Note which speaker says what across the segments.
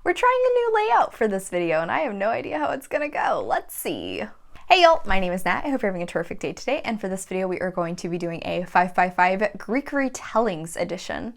Speaker 1: We're trying a new layout for this video and I have no idea how it's gonna go. Let's see. Hey y'all, my name is Nat. I hope you're having a terrific day today, and for this video we are going to be doing a 5x5 Greek Retellings edition.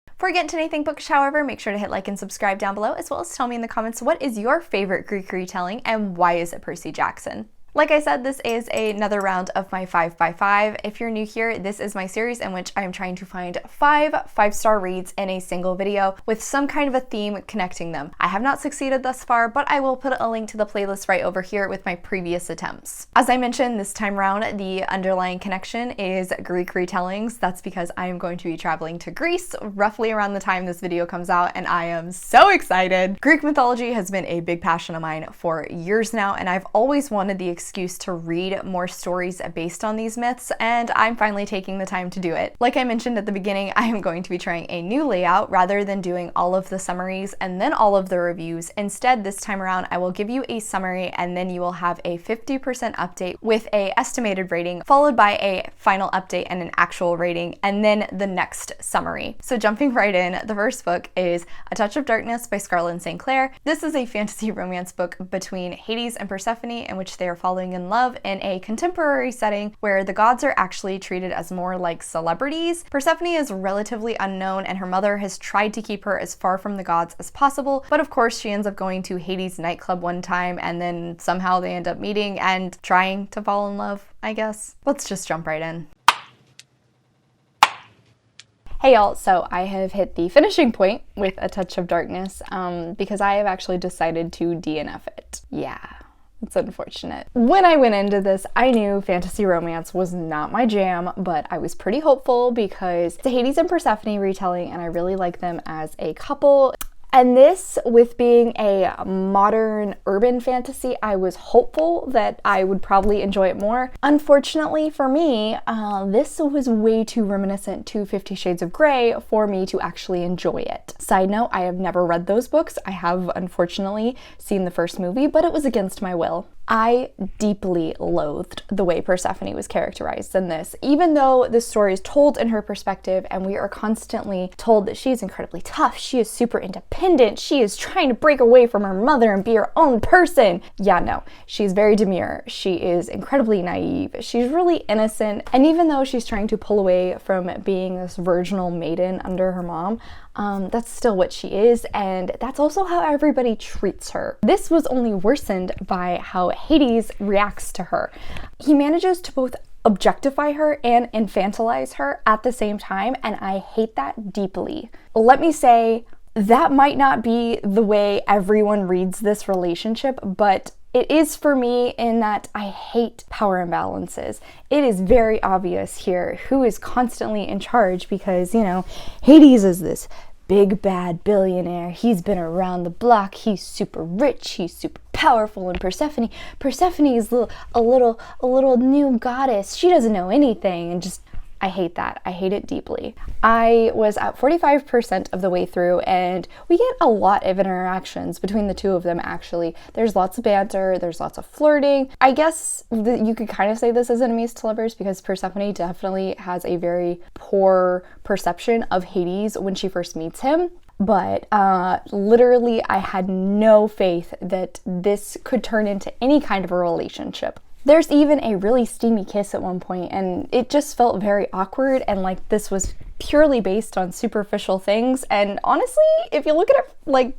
Speaker 1: Before we get into anything bookish, however, make sure to hit like and subscribe down below, as well as tell me in the comments what is your favorite Greek retelling and why is it Percy Jackson? Like I said, this is another round of my 5x5. If you're new here, this is my series in which I am trying to find 5-star reads in a single video with some kind of a theme connecting them. I have not succeeded thus far, but I will put a link to the playlist right over here with my previous attempts. As I mentioned, this time around, the underlying connection is Greek retellings. That's because I am going to be traveling to Greece roughly around the time this video comes out, and I am so excited. Greek mythology has been a big passion of mine for years now, and I've always wanted the excuse to read more stories based on these myths, and I'm finally taking the time to do it. Like I mentioned at the beginning, I am going to be trying a new layout rather than doing all of the summaries and then all of the reviews. Instead, this time around, I will give you a summary and then you will have a 50% update with an estimated rating, followed by a final update and an actual rating, and then the next summary. So jumping right in, the first book is A Touch of Darkness by Scarlett St. Clair. This is a fantasy romance book between Hades and Persephone, in which they are falling in love in a contemporary setting where the gods are actually treated as more like celebrities. Persephone is relatively unknown and her mother has tried to keep her as far from the gods as possible, but of course she ends up going to Hades' nightclub one time and then somehow they end up meeting and trying to fall in love, I guess. Let's just jump right in. Hey y'all, so I have hit the finishing point with A Touch of Darkness because I have actually decided to DNF it. Yeah. It's unfortunate. When I went into this, I knew fantasy romance was not my jam, but I was pretty hopeful because it's a Hades and Persephone retelling and I really like them as a couple. And this, with being a modern urban fantasy, I was hopeful that I would probably enjoy it more. Unfortunately for me, this was way too reminiscent to 50 Shades of Grey for me to actually enjoy it. Side note, I have never read those books. I have unfortunately seen the first movie, but it was against my will. I deeply loathed the way Persephone was characterized in this. Even though this story is told in her perspective and we are constantly told that she is incredibly tough, she is super independent, she is trying to break away from her mother and be her own person. Yeah, no, she's very demure, she is incredibly naive, she's really innocent, and even though she's trying to pull away from being this virginal maiden under her mom, that's still what she is, and that's also how everybody treats her. This was only worsened by how Hades reacts to her. He manages to both objectify her and infantilize her at the same time, and I hate that deeply. Let me say, that might not be the way everyone reads this relationship, but it is for me in that I hate power imbalances. It is very obvious here who is constantly in charge because, you know, Hades is this big bad billionaire. He's been around the block. He's super rich. He's super powerful. And Persephone is a little new goddess. She doesn't know anything, and just I hate that. I hate it deeply. I was at 45% of the way through and we get a lot of interactions between the two of them actually. There's lots of banter, there's lots of flirting. I guess you could kind of say this is enemies to lovers because Persephone definitely has a very poor perception of Hades when she first meets him. But literally I had no faith that this could turn into any kind of a relationship. There's even a really steamy kiss at one point, and it just felt very awkward and like this was purely based on superficial things. And honestly, if you look at it like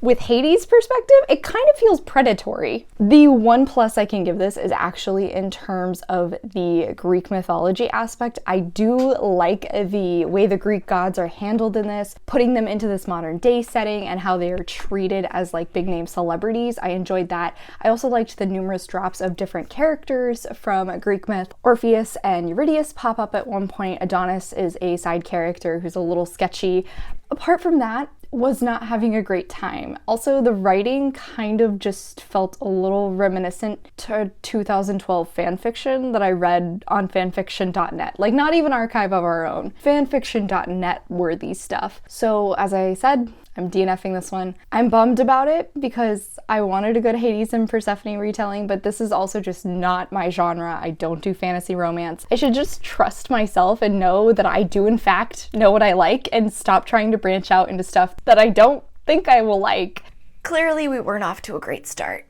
Speaker 1: with Hades' perspective, it kind of feels predatory. The one plus I can give this is actually in terms of the Greek mythology aspect. I do like the way the Greek gods are handled in this, putting them into this modern day setting and how they are treated as like big name celebrities. I enjoyed that. I also liked the numerous drops of different characters from Greek myth. Orpheus and Eurydice pop up at one point. Adonis is a side character who's a little sketchy. Apart from that, was not having a great time. Also, the writing kind of just felt a little reminiscent to 2012 fanfiction that I read on fanfiction.net. Like, not even archive of our own. Fanfiction.net worthy stuff. So, as I said, I'm DNFing this one. I'm bummed about it because I wanted a good Hades and Persephone retelling, but this is also just not my genre. I don't do fantasy romance. I should just trust myself and know that I do in fact know what I like and stop trying to branch out into stuff that I don't think I will like. Clearly we weren't off to a great start.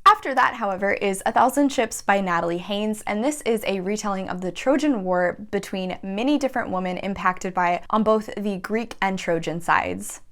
Speaker 1: After that, however, is 1,000 Ships by Natalie Haynes, and this is a retelling of the Trojan War between many different women impacted by it on both the Greek and Trojan sides.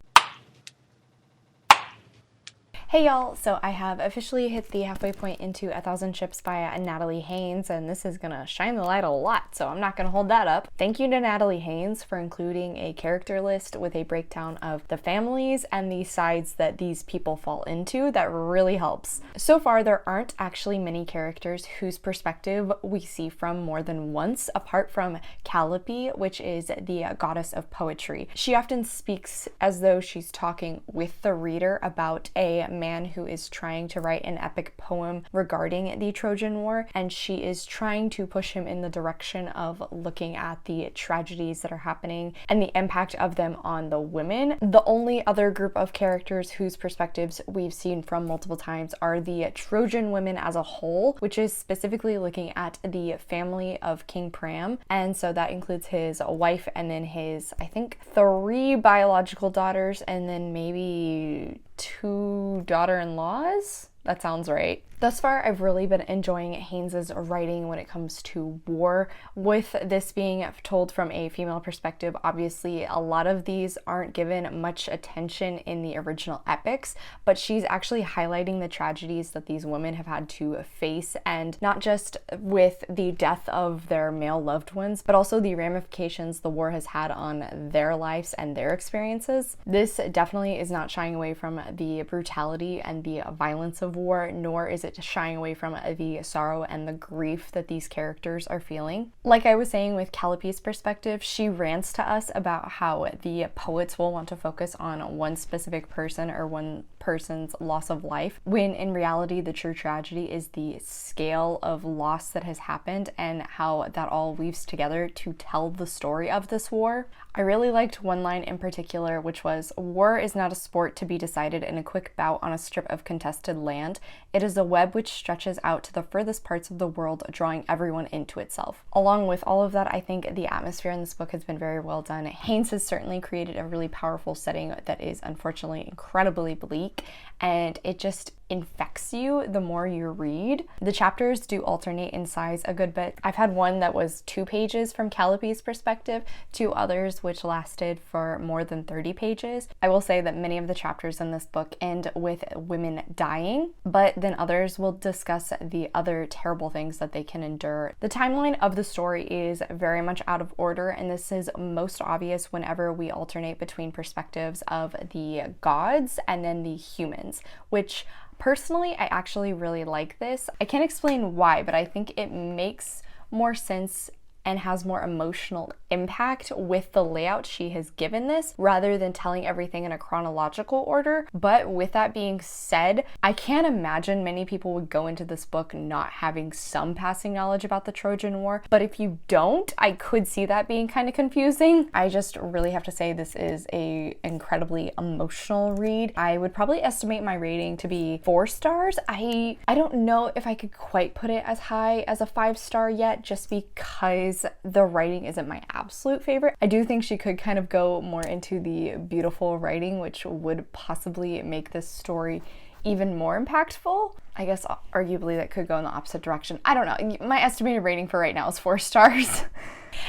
Speaker 1: Hey y'all, so I have officially hit the halfway point into 1,000 Ships by Natalie Haynes, and this is gonna shine the light a lot, so I'm not gonna hold that up. Thank you to Natalie Haynes for including a character list with a breakdown of the families and the sides that these people fall into. That really helps. So far, there aren't actually many characters whose perspective we see from more than once, apart from 𝗖cie, which is the goddess of poetry. She often speaks as though she's talking with the reader about a man who is trying to write an epic poem regarding the Trojan War, and she is trying to push him in the direction of looking at the tragedies that are happening and the impact of them on the women. The only other group of characters whose perspectives we've seen from multiple times are the Trojan women as a whole, which is specifically looking at the family of King Priam, and so that includes his wife and then his, I think, 3 biological daughters and then maybe 2 daughter-in-laws? That sounds right. Thus far, I've really been enjoying Haynes's writing when it comes to war. With this being told from a female perspective, obviously a lot of these aren't given much attention in the original epics, but she's actually highlighting the tragedies that these women have had to face, and not just with the death of their male loved ones, but also the ramifications the war has had on their lives and their experiences. This definitely is not shying away from the brutality and the violence of war, nor is it shying away from the sorrow and the grief that these characters are feeling. Like I was saying with 𝗖cie's perspective, she rants to us about how the poets will want to focus on one specific person or one person's loss of life, when in reality the true tragedy is the scale of loss that has happened and how that all weaves together to tell the story of this war. I really liked one line in particular, which was, "War is not a sport to be decided in a quick bout on a strip of contested land. It is a web which stretches out to the furthest parts of the world, drawing everyone into itself." Along with all of that, I think the atmosphere in this book has been very well done. Haynes has certainly created a really powerful setting that is unfortunately incredibly bleak, and it just infects you the more you read. The chapters do alternate in size a good bit. I've had one that was 2 pages from 𝗖cie's perspective, 2 others which lasted for more than 30 pages. I will say that many of the chapters in this book end with women dying, but then others will discuss the other terrible things that they can endure. The timeline of the story is very much out of order, and this is most obvious whenever we alternate between perspectives of the gods and then the humans, which personally, I actually really like this. I can't explain why, but I think it makes more sense and has more emotional impact with the layout she has given this, rather than telling everything in a chronological order. But with that being said, I can't imagine many people would go into this book not having some passing knowledge about the Trojan War, but if you don't, I could see that being kind of confusing. I just really have to say this is a incredibly emotional read. I would probably estimate my rating to be 4 stars. I don't know if I could quite put it as high as a 5-star yet, just because the writing isn't my absolute favorite. I do think she could kind of go more into the beautiful writing, which would possibly make this story even more impactful. I guess arguably that could go in the opposite direction. I don't know. My estimated rating for right now is 4 stars.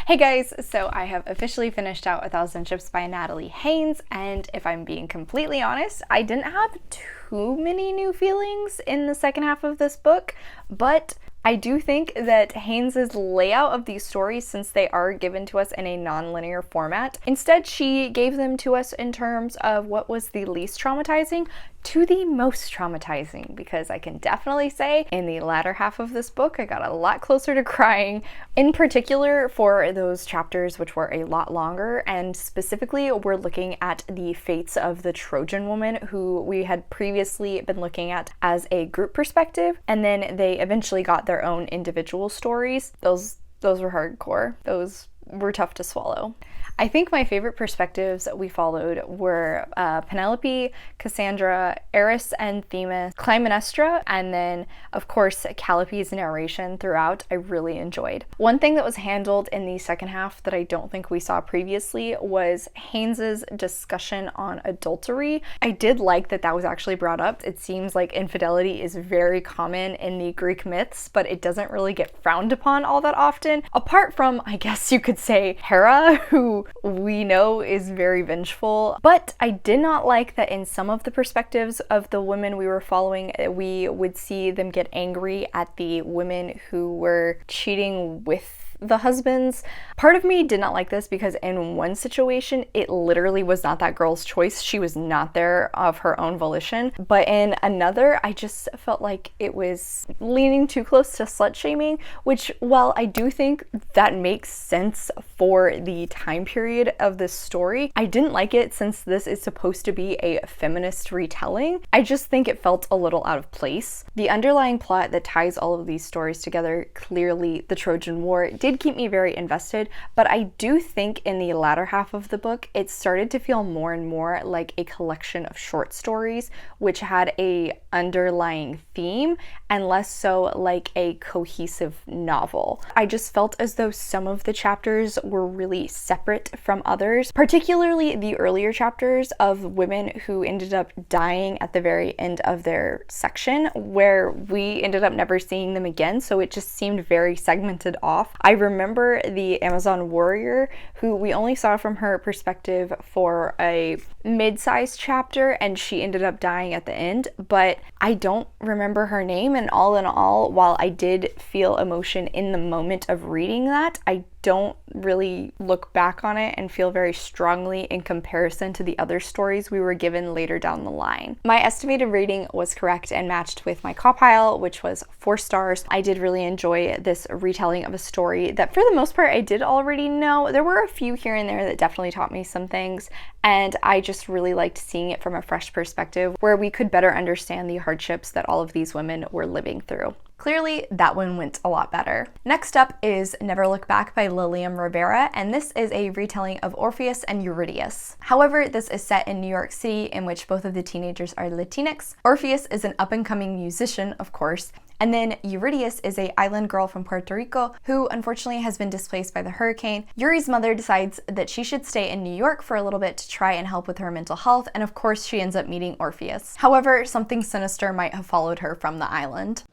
Speaker 1: Hey guys, so I have officially finished out 1,000 Ships by Natalie Haynes, and if I'm being completely honest, I didn't have too many new feelings in the second half of this book, but I do think that Haynes's layout of these stories, since they are given to us in a non-linear format, instead she gave them to us in terms of what was the least traumatizing to the most traumatizing, because I can definitely say in the latter half of this book I got a lot closer to crying, in particular for those chapters which were a lot longer, and specifically we're looking at the fates of the Trojan woman, who we had previously been looking at as a group perspective, and then they eventually got their own individual stories. Those were hardcore. Those were tough to swallow. I think my favorite perspectives that we followed were Penelope, Cassandra, Eris and Themis, Clytemnestra, and then of course Calliope's narration throughout I really enjoyed. One thing that was handled in the second half that I don't think we saw previously was Haynes's discussion on adultery. I did like that that was actually brought up. It seems like infidelity is very common in the Greek myths, but it doesn't really get frowned upon all that often, apart from, I guess you could say, Hera, who we know is very vengeful. But I did not like that in some of the perspectives of the women we were following, we would see them get angry at the women who were cheating with the husbands. Part of me did not like this because in one situation, it literally was not that girl's choice. She was not there of her own volition. But in another, I just felt like it was leaning too close to slut shaming, which, while I do think that makes sense for the time period of this story, I didn't like it since this is supposed to be a feminist retelling. I just think it felt a little out of place. The underlying plot that ties all of these stories together, clearly the Trojan War, did keep me very invested, but I do think in the latter half of the book, it started to feel more and more like a collection of short stories, which had a underlying theme and less so like a cohesive novel. I just felt as though some of the chapters were really separate from others, particularly the earlier chapters of women who ended up dying at the very end of their section, where we ended up never seeing them again, so it just seemed very segmented off. I remember the Amazon warrior, who we only saw from her perspective for a mid-sized chapter, and she ended up dying at the end, but I don't remember her name, and all in all, while I did feel emotion in the moment of reading that, I don't really look back on it and feel very strongly in comparison to the other stories we were given later down the line. My estimated rating was correct and matched with my compile, which was 4 stars. I did really enjoy this retelling of a story that for the most part I did already know. There were a few here and there that definitely taught me some things, and I just really liked seeing it from a fresh perspective where we could better understand the hardships that all of these women were living through. Clearly, that one went a lot better. Next up is Never Look Back by Lilian Rivera, and this is a retelling of Orpheus and Eurydice. However, this is set in New York City, in which both of the teenagers are Latinx. Orpheus is an up-and-coming musician, of course, and then Eurydice is an island girl from Puerto Rico who unfortunately has been displaced by the hurricane. Yuri's mother decides that she should stay in New York for a little bit to try and help with her mental health, and of course she ends up meeting Orpheus. However, something sinister might have followed her from the island.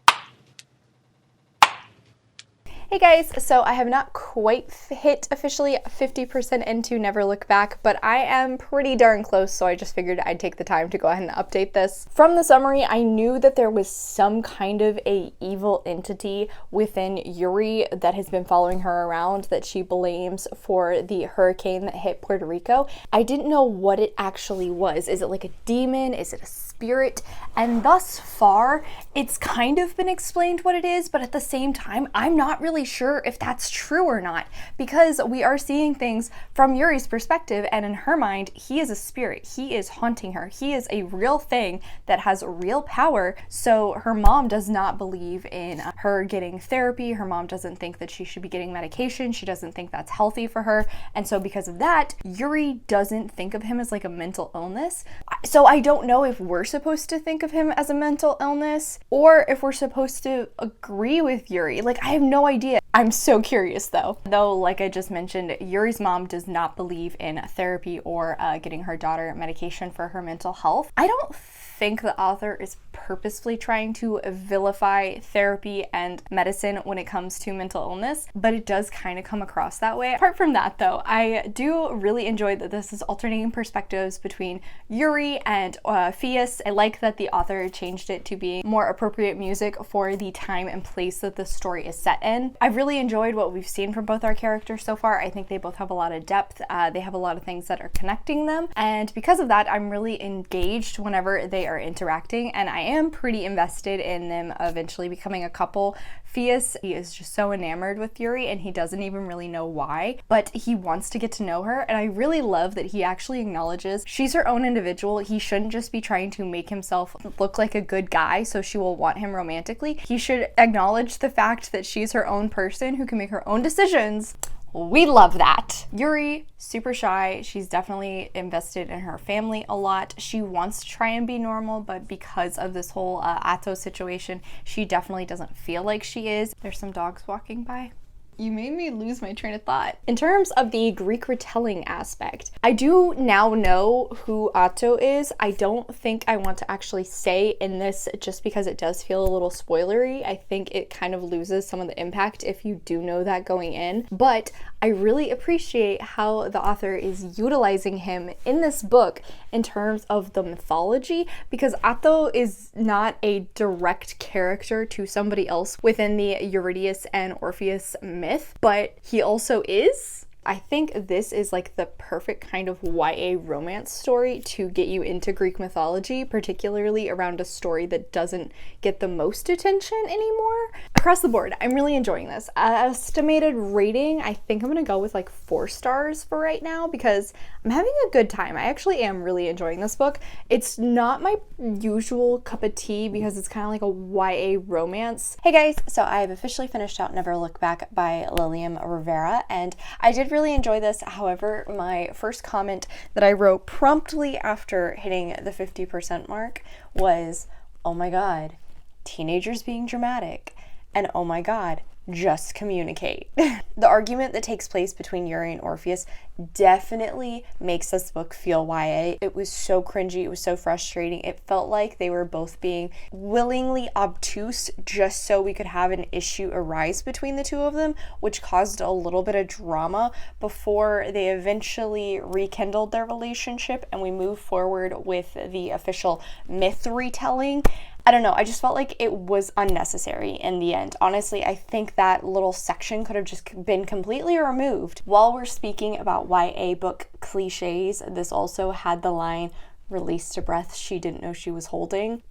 Speaker 1: Hey guys, so I have not quite hit officially 50% into Never Look Back, but I am pretty darn close, so I just figured I'd take the time to go ahead and update this. From the summary, I knew that there was some kind of a evil entity within Yuri that has been following her around that she blames for the hurricane that hit Puerto Rico. I didn't know what it actually was. Is it like a demon? Is it a spirit? And thus far, it's kind of been explained what it is, but at the same time, I'm not really sure if that's true or not, because we are seeing things from Yuri's perspective, and in her mind, he is a spirit. He is haunting her. He is a real thing that has real power, so her mom does not believe in her getting therapy. Her mom doesn't think that she should be getting medication. She doesn't think that's healthy for her, and so because of that, Yuri doesn't think of him as like a mental illness. So I don't know if we're supposed to think of him as a mental illness or if we're supposed to agree with Yuri. Like, I have no idea. I'm so curious though. Though, like I just mentioned, Yuri's mom does not believe in therapy or getting her daughter medication for her mental health. I don't think the author is purposefully trying to vilify therapy and medicine when it comes to mental illness, but it does kind of come across that way. Apart from that though, I do really enjoy that this is alternating perspectives between Yuri and 𝗖cie. I like that the author changed it to being more appropriate music for the time and place that the story is set in. I've really enjoyed what we've seen from both our characters so far. I think they both have a lot of depth. They have a lot of things that are connecting them, and because of that, I'm really engaged whenever they are interacting, and I am pretty invested in them eventually becoming a couple. 𝗖cie, he is just so enamored with Yuri, and he doesn't even really know why, but he wants to get to know her, and I really love that he actually acknowledges she's her own individual. He shouldn't just be trying to make himself look like a good guy so she will want him romantically. He should acknowledge the fact that she's her own person who can make her own decisions. We love that. Yuri, super shy. She's definitely invested in her family a lot. She wants to try and be normal, but because of this whole 𝗖cie situation, she definitely doesn't feel like she is. There's some dogs walking by. You made me lose my train of thought. In terms of the Greek retelling aspect, I do now know who 𝗖cie is. I don't think I want to actually say in this just because it does feel a little spoilery. I think it kind of loses some of the impact if you do know that going in. But I really appreciate how the author is utilizing him in this book in terms of the mythology, because 𝗖cie is not a direct character to somebody else within the Eurydice and Orpheus myth, but he also is. I think this is like the perfect kind of YA romance story to get you into Greek mythology, particularly around a story that doesn't get the most attention anymore. Across the board, I'm really enjoying this. Estimated rating, I think I'm gonna go with like 4 stars for right now because I'm having a good time. I actually am really enjoying this book. It's not my usual cup of tea because it's kind of like a YA romance. Hey guys, so I have officially finished out Never Look Back by Lilium Rivera, and I did really enjoy this. However, my first comment that I wrote promptly after hitting the 50% mark was, oh my god, teenagers being dramatic, and oh my god, just communicate. The argument that takes place between Yuri and Orpheus definitely makes this book feel YA. It was so cringy, it was so frustrating. It felt like they were both being willingly obtuse just so we could have an issue arise between the two of them, which caused a little bit of drama before they eventually rekindled their relationship and we moved forward with the official myth retelling. I don't know, I just felt like it was unnecessary in the end. Honestly, I think that little section could have just been completely removed. While we're speaking about YA book cliches, this also had the line, "released a breath she didn't know she was holding."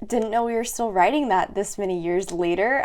Speaker 1: Didn't know we were still writing that this many years later.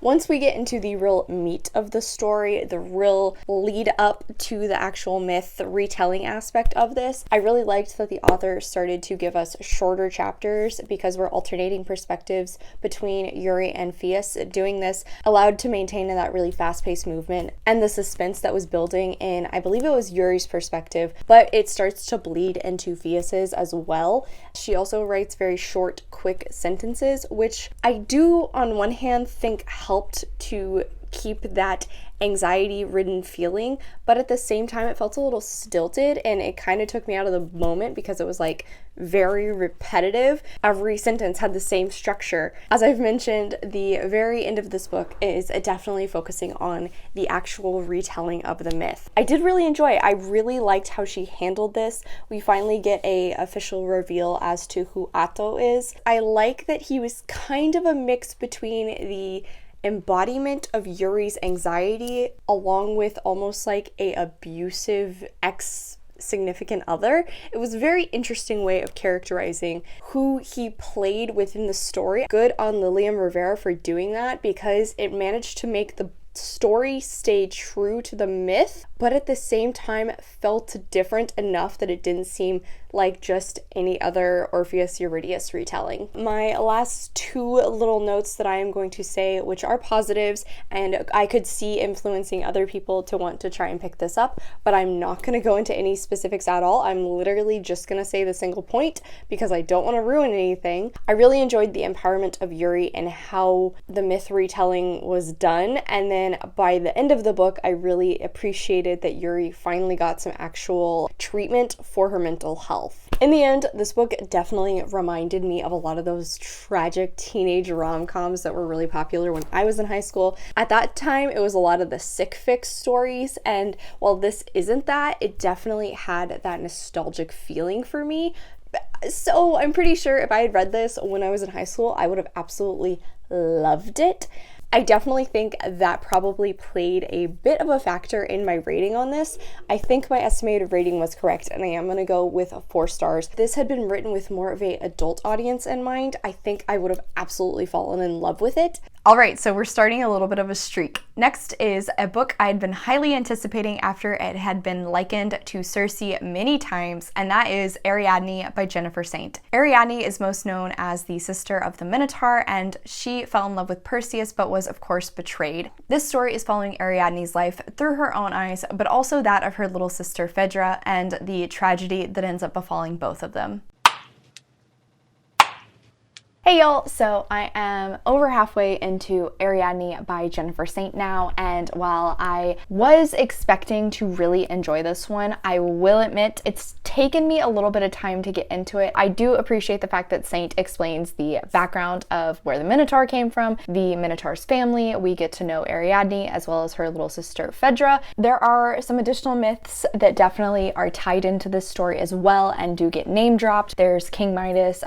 Speaker 1: Once we get into the real meat of the story, the real lead up to the actual myth retelling aspect of this, I really liked that the author started to give us shorter chapters because we're alternating perspectives between Yuri and 𝗖cie. Doing this allowed to maintain that really fast-paced movement and the suspense that was building in, I believe it was Yuri's perspective, but it starts to bleed into 𝗖ci's as well. She also writes very short, quick sentences, which I do on one hand think helped to keep that anxiety-ridden feeling, but at the same time it felt a little stilted and it kind of took me out of the moment because it was like very repetitive. Every sentence had the same structure. As I've mentioned, the very end of this book is definitely focusing on the actual retelling of the myth. I did really enjoy it. I really liked how she handled this. We finally get a official reveal as to who 𝗖cie is. I like that he was kind of a mix between the embodiment of Yuri's anxiety along with almost like a abusive ex-significant other. It was a very interesting way of characterizing who he played within the story. Good on Lilium Rivera for doing that because it managed to make the story stay true to the myth, but at the same time felt different enough that it didn't seem like just any other Orpheus Eurydice retelling. My last 2 little notes that I am going to say, which are positives, and I could see influencing other people to want to try and pick this up, but I'm not going to go into any specifics at all. I'm literally just going to say the single point because I don't want to ruin anything. I really enjoyed the empowerment of Yuri and how the myth retelling was done, and then by the end of the book, I really appreciated that Yuri finally got some actual treatment for her mental health. In the end, this book definitely reminded me of a lot of those tragic teenage rom-coms that were really popular when I was in high school. At that time, it was a lot of the sick fix stories, and while this isn't that, it definitely had that nostalgic feeling for me. So I'm pretty sure if I had read this when I was in high school, I would have absolutely loved it. I definitely think that probably played a bit of a factor in my rating on this. I think my estimated rating was correct and I am going to go with 4 stars. If this had been written with more of an adult audience in mind, I think I would have absolutely fallen in love with it. Alright, so we're starting a little bit of a streak. Next is a book I had been highly anticipating after it had been likened to 𝗖cie many times, and that is Ariadne by Jennifer Saint. Ariadne is most known as the sister of the Minotaur, and she fell in love with Perseus but was of course betrayed. This story is following Ariadne's life through her own eyes, but also that of her little sister Phaedra and the tragedy that ends up befalling both of them. Hey y'all, so I am over halfway into Ariadne by Jennifer Saint now, and while I was expecting to really enjoy this one, I will admit it's taken me a little bit of time to get into it. I do appreciate the fact that Saint explains the background of where the Minotaur came from, the Minotaur's family. We get to know Ariadne as well as her little sister Phaedra. There are some additional myths that definitely are tied into this story as well and do get name dropped. There's King Midas,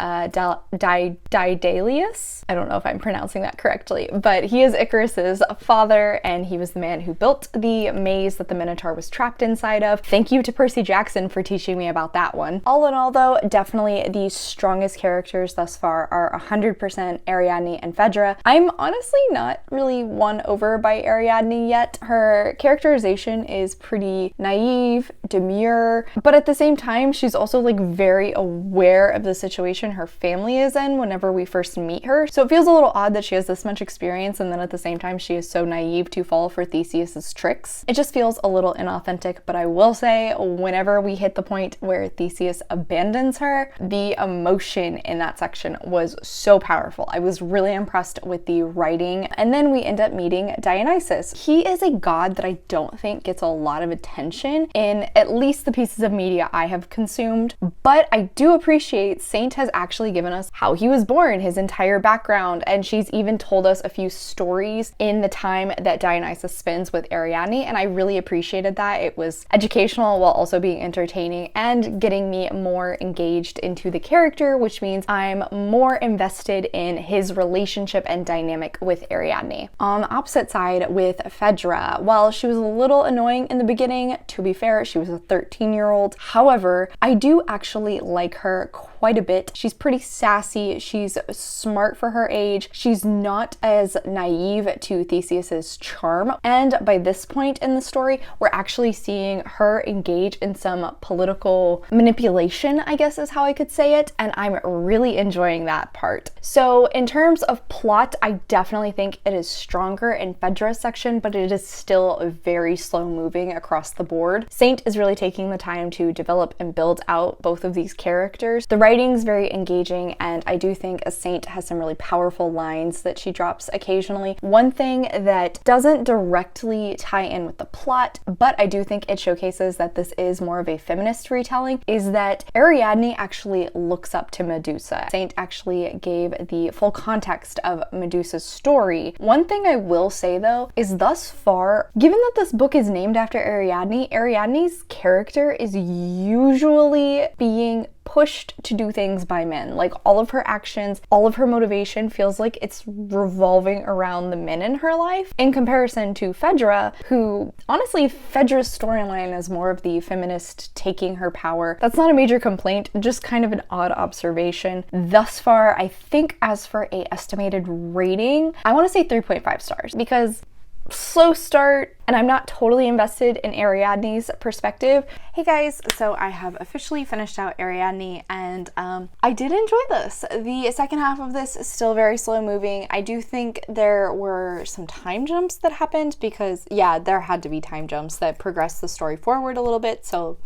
Speaker 1: Daedalus. I don't know if I'm pronouncing that correctly, but he is Icarus's father, and he was the man who built the maze that the Minotaur was trapped inside of. Thank you to Percy Jackson for teaching me about that one. All in all though, definitely the strongest characters thus far are 100% Ariadne and Phaedra. I'm honestly not really won over by Ariadne yet. Her characterization is pretty naive, demure, but at the same time, she's also like very aware of the situation her family is in whenever we first meet her. So it feels a little odd that she has this much experience and then at the same time she is so naive to fall for Theseus's tricks. It just feels a little inauthentic, but I will say whenever we hit the point where Theseus abandons her, the emotion in that section was so powerful. I was really impressed with the writing. And then we end up meeting Dionysus. He is a god that I don't think gets a lot of attention in at least the pieces of media I have consumed, but I do appreciate Saint has actually given us how he was born, his entire background, and she's even told us a few stories in the time that Dionysus spends with Ariadne, and I really appreciated that. It was educational while also being entertaining and getting me more engaged into the character, which means I'm more invested in his relationship and dynamic with Ariadne. On the opposite side with Phaedra, while she was a little annoying in the beginning, to be fair, she was a 13-year-old. However, I do actually like her quite a bit. She's pretty sassy, she's smart for her age, she's not as naive to Theseus's charm, and by this point in the story, we're actually seeing her engage in some political manipulation, I guess is how I could say it, and I'm really enjoying that part. So in terms of plot, I definitely think it is stronger in Phaedra's section, but it is still very slow moving across the board. Saint is really taking the time to develop and build out both of these characters. The writing's very engaging, and I do think Saint has some really powerful lines that she drops occasionally. One thing that doesn't directly tie in with the plot, but I do think it showcases that this is more of a feminist retelling, is that Ariadne actually looks up to Medusa. Saint actually gave the full context of Medusa's story. One thing I will say though is thus far, given that this book is named after Ariadne, Ariadne's character is usually being pushed to do things by men. Like all of her actions, all of her motivation feels like it's revolving around the men in her life, in comparison to Phaedra, who honestly, Phaedra's storyline is more of the feminist taking her power. That's not a major complaint, just kind of an odd observation. Thus far, I think as for a estimated rating, I want to say 3.5 stars because slow start, and I'm not totally invested in Ariadne's perspective. Hey guys, so I have officially finished out Ariadne, and I did enjoy this. The second half of this is still very slow moving. I do think there were some time jumps that happened because, yeah, there had to be time jumps that progressed the story forward a little bit, so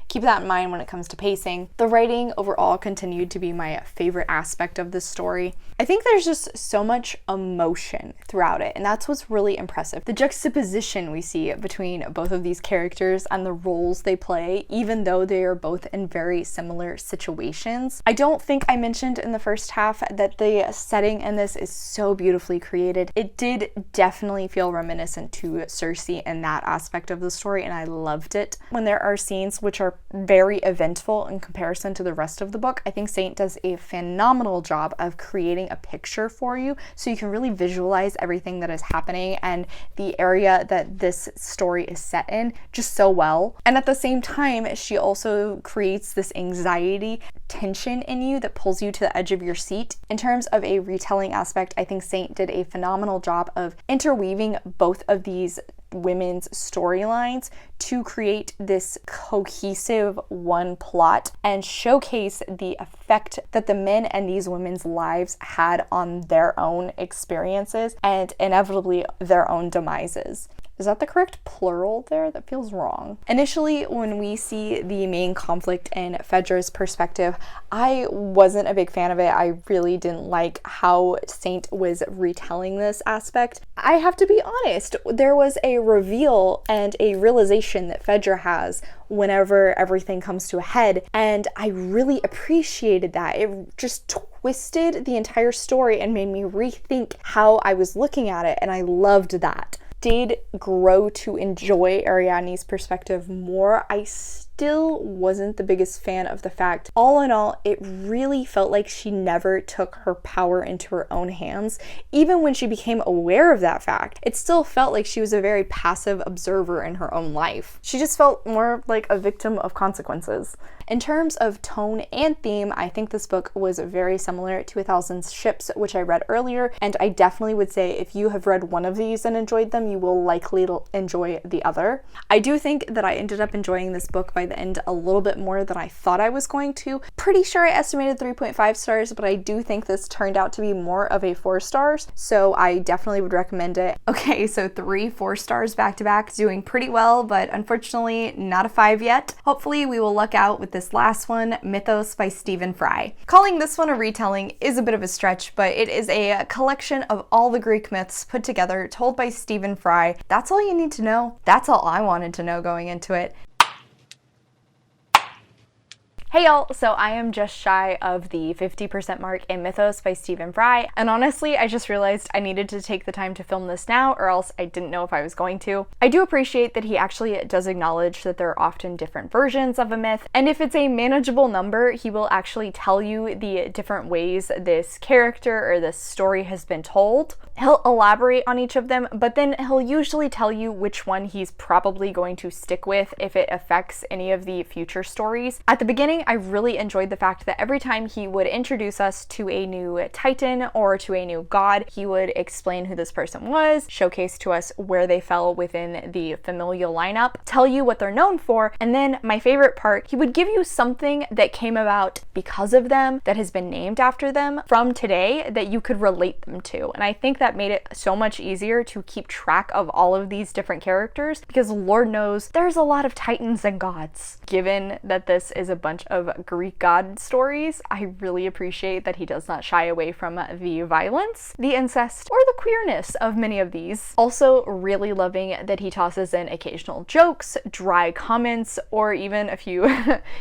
Speaker 1: keep that in mind when it comes to pacing. The writing overall continued to be my favorite aspect of this story. I think there's just so much emotion throughout it, and that's what's really impressive. The juxtaposition we see between both of these characters and the roles they play, even though they are both in very similar situations. I don't think I mentioned in the first half that the setting in this is so beautifully created. It did definitely feel reminiscent to 𝗖cie in that aspect of the story, and I loved it. When there are scenes which are very eventful in comparison to the rest of the book. I think Saint does a phenomenal job of creating a picture for you so you can really visualize everything that is happening and the area that this story is set in just so well. And at the same time, she also creates this anxiety tension in you that pulls you to the edge of your seat. In terms of a retelling aspect, I think Saint did a phenomenal job of interweaving both of these women's storylines to create this cohesive one plot and showcase the effect that the men and these women's lives had on their own experiences and inevitably their own demises. Is that the correct plural there? That feels wrong. Initially, when we see the main conflict in Phaedra's perspective, I wasn't a big fan of it. I really didn't like how Saint was retelling this aspect. I have to be honest, there was a reveal and a realization that Phaedra has whenever everything comes to a head, and I really appreciated that. It just twisted the entire story and made me rethink how I was looking at it, and I loved that. Did grow to enjoy Ariadne's perspective more. I still wasn't the biggest fan of the fact. All in all, it really felt like she never took her power into her own hands. Even when she became aware of that fact, it still felt like she was a very passive observer in her own life. She just felt more like a victim of consequences. In terms of tone and theme, I think this book was very similar to A Thousand Ships, which I read earlier, and I definitely would say if you have read one of these and enjoyed them, you will likely enjoy the other. I do think that I ended up enjoying this book by the end a little bit more than I thought I was going to. Pretty sure I estimated 3.5 stars, but I do think this turned out to be more of a 4 stars, so I definitely would recommend it. Okay, so 3 4 stars back to back, doing pretty well, but unfortunately not a 5 yet. Hopefully we will luck out with this last one, Mythos by Stephen Fry. Calling this one a retelling is a bit of a stretch, but it is a collection of all the Greek myths put together, told by Stephen Fry. That's all you need to know. That's all I wanted to know going into it. Hey y'all, so I am just shy of the 50% mark in Mythos by Stephen Fry, and honestly, I just realized I needed to take the time to film this now, or else I didn't know if I was going to. I do appreciate that he actually does acknowledge that there are often different versions of a myth, and if it's a manageable number, he will actually tell you the different ways this character or this story has been told. He'll elaborate on each of them, but then he'll usually tell you which one he's probably going to stick with if it affects any of the future stories. At the beginning, I really enjoyed the fact that every time he would introduce us to a new titan or to a new god, he would explain who this person was, showcase to us where they fell within the familial lineup, tell you what they're known for, and then my favorite part, he would give you something that came about because of them, that has been named after them from today, that you could relate them to. And I think that made it so much easier to keep track of all of these different characters, because Lord knows there's a lot of titans and gods. Given that this is a bunch of Greek god stories, I really appreciate that he does not shy away from the violence, the incest, or the queerness of many of these. Also really loving that he tosses in occasional jokes, dry comments, or even a few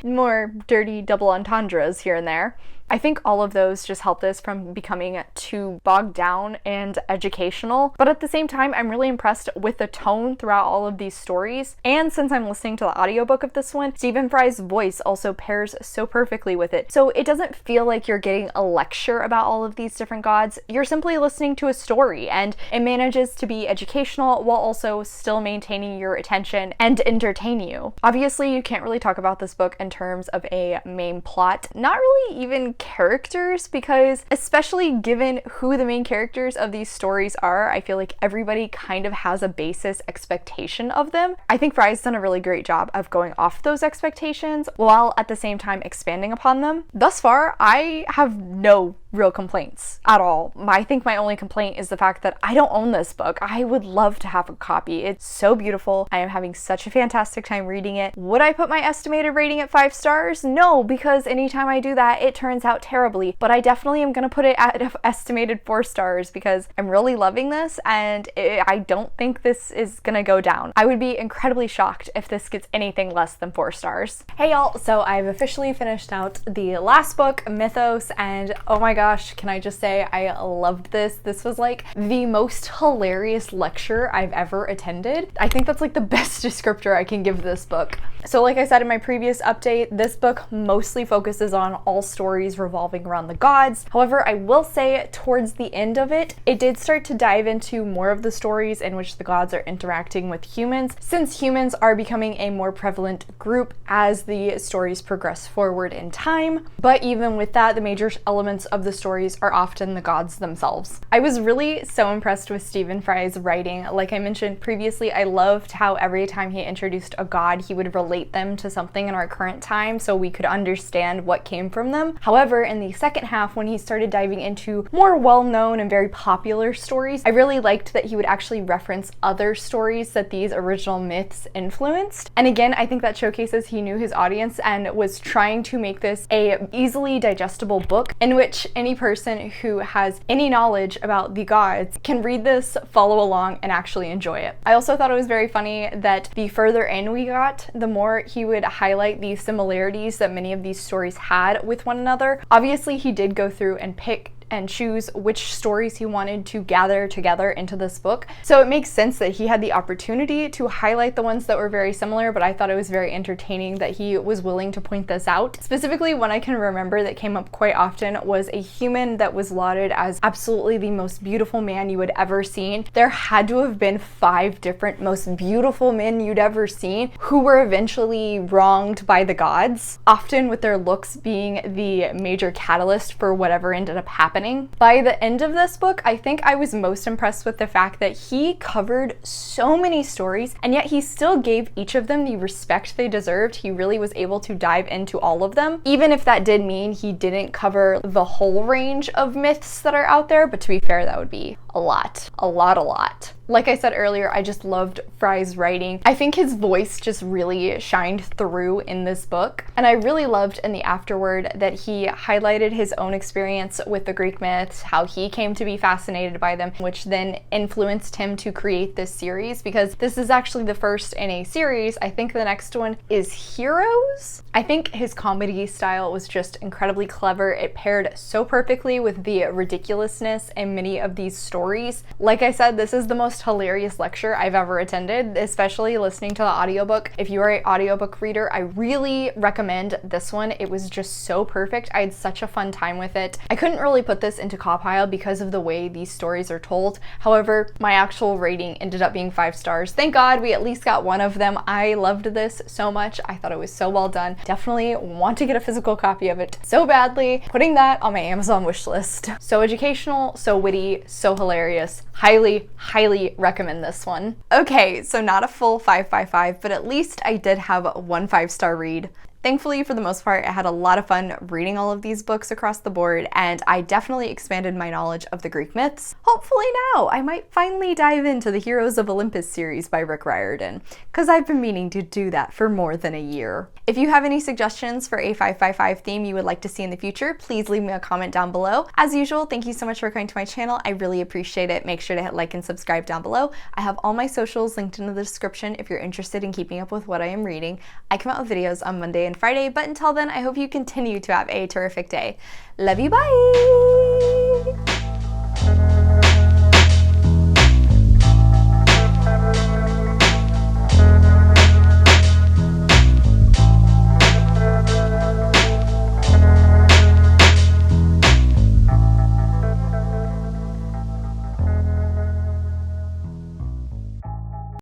Speaker 1: more dirty double entendres here and there. I think all of those just help this from becoming too bogged down and educational, but at the same time, I'm really impressed with the tone throughout all of these stories, and since I'm listening to the audiobook of this one, Stephen Fry's voice also pairs so perfectly with it, so it doesn't feel like you're getting a lecture about all of these different gods, you're simply listening to a story, and it manages to be educational while also still maintaining your attention and entertain you. Obviously, you can't really talk about this book in terms of a main plot, not really even characters, because especially given who the main characters of these stories are, I feel like everybody kind of has a basis expectation of them. I think Fry's done a really great job of going off those expectations while at the same time expanding upon them. Thus far, I have no real complaints at all. I think my only complaint is the fact that I don't own this book. I would love to have a copy. It's so beautiful. I am having such a fantastic time reading it. Would I put my estimated rating at 5 stars? No, because anytime I do that, it turns out terribly, but I definitely am gonna put it at an estimated 4 stars because I'm really loving this, and I don't think this is gonna go down. I would be incredibly shocked if this gets anything less than 4 stars. Hey y'all, so I've officially finished out the last book, Mythos, and oh my gosh, can I just say I loved this. This was like the most hilarious lecture I've ever attended. I think that's like the best descriptor I can give this book. So like I said in my previous update, this book mostly focuses on all stories revolving around the gods. However, I will say towards the end of it, it did start to dive into more of the stories in which the gods are interacting with humans, since humans are becoming a more prevalent group as the stories progress forward in time. But even with that, the major elements of the stories are often the gods themselves. I was really so impressed with Stephen Fry's writing. Like I mentioned previously, I loved how every time he introduced a god, he would relate them to something in our current time so we could understand what came from them. However, in the second half, when he started diving into more well-known and very popular stories, I really liked that he would actually reference other stories that these original myths influenced. And again, I think that showcases he knew his audience and was trying to make this a easily digestible book in which any person who has any knowledge about the gods can read this, follow along, and actually enjoy it. I also thought it was very funny that the further in we got, the more he would highlight the similarities that many of these stories had with one another. Obviously, he did go through and pick and choose which stories he wanted to gather together into this book. So it makes sense that he had the opportunity to highlight the ones that were very similar, but I thought it was very entertaining that he was willing to point this out. Specifically, one I can remember that came up quite often was a human that was lauded as absolutely the most beautiful man you had ever seen. There had to have been 5 different most beautiful men you'd ever seen who were eventually wronged by the gods, often with their looks being the major catalyst for whatever ended up happening. By the end of this book, I think I was most impressed with the fact that he covered so many stories, and yet he still gave each of them the respect they deserved. He really was able to dive into all of them, even if that did mean he didn't cover the whole range of myths that are out there, but to be fair, that would be a lot. Like I said earlier, I just loved Fry's writing. I think his voice just really shined through in this book, and I really loved in the afterword that he highlighted his own experience with the Greek myths, how he came to be fascinated by them, which then influenced him to create this series, because this is actually the first in a series. I think the next one is Heroes. I think his comedy style was just incredibly clever. It paired so perfectly with the ridiculousness in many of these stories. Like I said, this is the most hilarious lecture I've ever attended, especially listening to the audiobook. If you are an audiobook reader, I really recommend this one. It was just so perfect. I had such a fun time with it. I couldn't really put this into 𝗁pile because of the way these stories are told. However, my actual rating ended up being 5 stars. Thank God we at least got one of them. I loved this so much. I thought it was so well done. Definitely want to get a physical copy of it so badly. Putting that on my Amazon wish list. So educational, so witty, so hilarious. Highly recommend this one. Okay, so not a full 5/5, but at least I did have 1 5-star read. Thankfully, for the most part, I had a lot of fun reading all of these books across the board, and I definitely expanded my knowledge of the Greek myths. Hopefully now I might finally dive into the Heroes of Olympus series by Rick Riordan, because I've been meaning to do that for more than a year. If you have any suggestions for a 5/5 theme you would like to see in the future, please leave me a comment down below. As usual, thank you so much for coming to my channel. I really appreciate it. Make sure to hit like and subscribe down below. I have all my socials linked in the description if you're interested in keeping up with what I am reading. I come out with videos on Monday and Friday, but until then, I hope you continue to have a terrific day. Love you, bye!